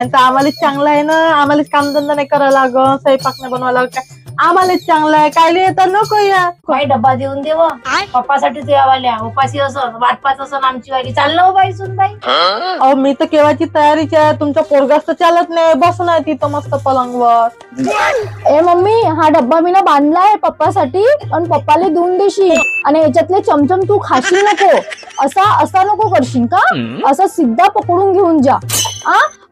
त्यांचं आम्हालाच चांगलं आहे ना, आम्हालाच कामधंदा नाही करायला लागत, स्वयंपाक नाही बनवायला लागत, आम्हालाच चांगलं आहे. कायले येतं नको या बाई डब्बा देऊन देव पप्पासाठी तुझ्यावाल्या उपाशी असं वाटपात असं आमची वाली चाललं हो बाई सुन बाई. अहो मी तर केव्हाची तयारीची आहे. तुमच्या पोरगाच तर चालत नाही, बसून आहे तिथं मस्त पलंगवर. ए मम्मी, हा डब्बा मी ना बांधलाय पप्पासाठी, पण पप्पाला देऊन देशील. आणि याच्यातले चमचम तू खाशील नको, असा नको करशील का, असं सिद्धा पकडून घेऊन जा.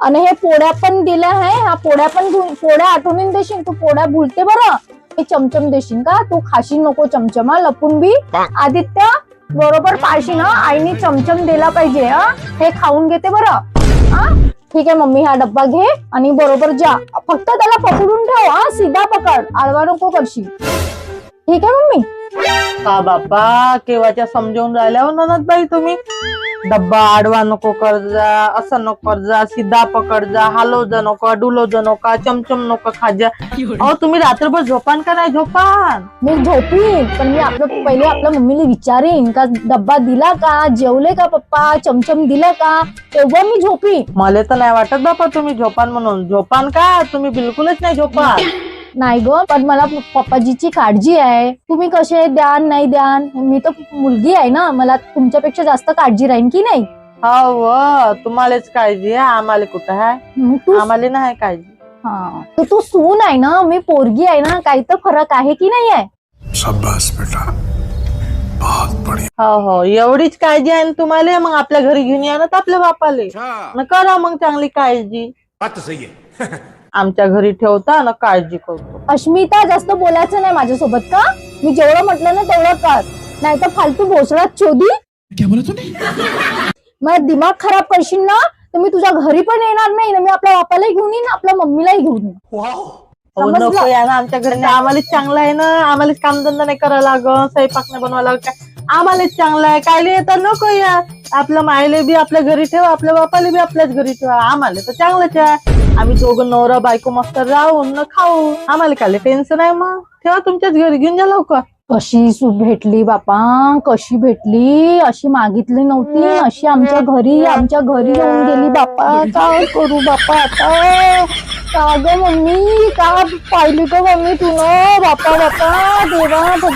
आणि हे पोळ्या पण दिल्या आहे, ह्या पोळ्या पण पोळ्या आठवून देशील. तू पोळ्या भुलते बरं. हे चमचम देशील का, तू खाशील नको चमचमा लपून बी. आदित्य बरोबर पाळशील ना, आईने चमचम दिला पाहिजे. हे खाऊन घेते बरं. ठीक आहे मम्मी, हा डब्बा घे आणि बरोबर जा. फक्त त्याला पकडून ठेव, सीधा पकड, आडवा नको करशील. ठीक आहे मम्मी. का बापा केव्हाच्या समजावून राहिल्या हो ननदबाई तुम्ही. डब्बा आडवा नको कर जा, असं नको कर जा, सीधा पकड जा, हलव जा नको, डुलो जा नको, चमचम नको खाजा. अहो तुम्ही रात्रभर झोपान का नाही झोपान? मी झोपीन, पण मी पहिले आपल्या मम्मीला विचारीन का डब्बा दिला का, जेवले का पप्पा, चमचम दिला का, तेव्हा मी झोपीन. मला तर नाही वाटत बापा तुम्ही झोपान म्हणून. झोपान का तुम्ही? बिलकुलच नाही झोपान. नाही ग, पण मला पप्पाजीची काळजी आहे. तुम्ही कसे द्यान नाही द्यान, मी तर मुलगी आहे ना, मला तुमच्यापेक्षा जास्त काळजी राहीन की नाही. हो तुम्हालाच काळजी आहे, आम्हाला कुठं आहे? तू आम्हाला नाही काळजी. तू सून आहे ना, मी पोरगी आहे ना, काही तर फरक आहे की नाही आहे. शाबाश बेटा, बहुत बढ़िया. हो एवढीच काळजी आहे ना तुम्हाला. मग आपल्या घरी घेऊन या ना आपल्या बापाले, न करा मग चांगली काळजी. बात सही है. आमच्या घरी ठेवता ना, काळजी करतो. अश्मिता, जास्त बोलायचं नाही माझ्यासोबत का. मी जेवढं म्हटलं ना तेवढं कर, नाही तर फालतू भोसडात चोदी. क्या बोला तूने? मला दिमाग खराब करशील ना, तर मी तुझ्या घरी पण येणार नाही ना. मी आपल्या बापालाही घेऊन येईन, आपल्या मम्मीलाही घेऊन येईन. हो नको या ना आमच्या घरी. आम्हालाच चांगलं आहे ना, आम्हालाच कामधंदा नाही करायला लागत, स्वयंपाक नाही बनवायला लागत, आम्हालाच चांगलं आहे. कायले येतं नको या. आपल्या मायले बी आपल्या घरी ठेवा, आपल्या बापाला बी आपल्याच घरी ठेवा. आम्हाला तर चांगलंच आहे. आम्ही दोघं नवरा बायको मस्त राहून न खाऊ. आम्हाला काय टेन्शन आहे. मग ठेवा तुमच्याच घरी, घेऊन जा लवकर. कशी भेटली बापा, कशी भेटली, अशी मागितली नव्हती, अशी आमच्या घरी येऊन गेली बापा. काय करू बापा आता. का ग मम्मी, का पाहिली ग मम्मी तू न बापा देवा.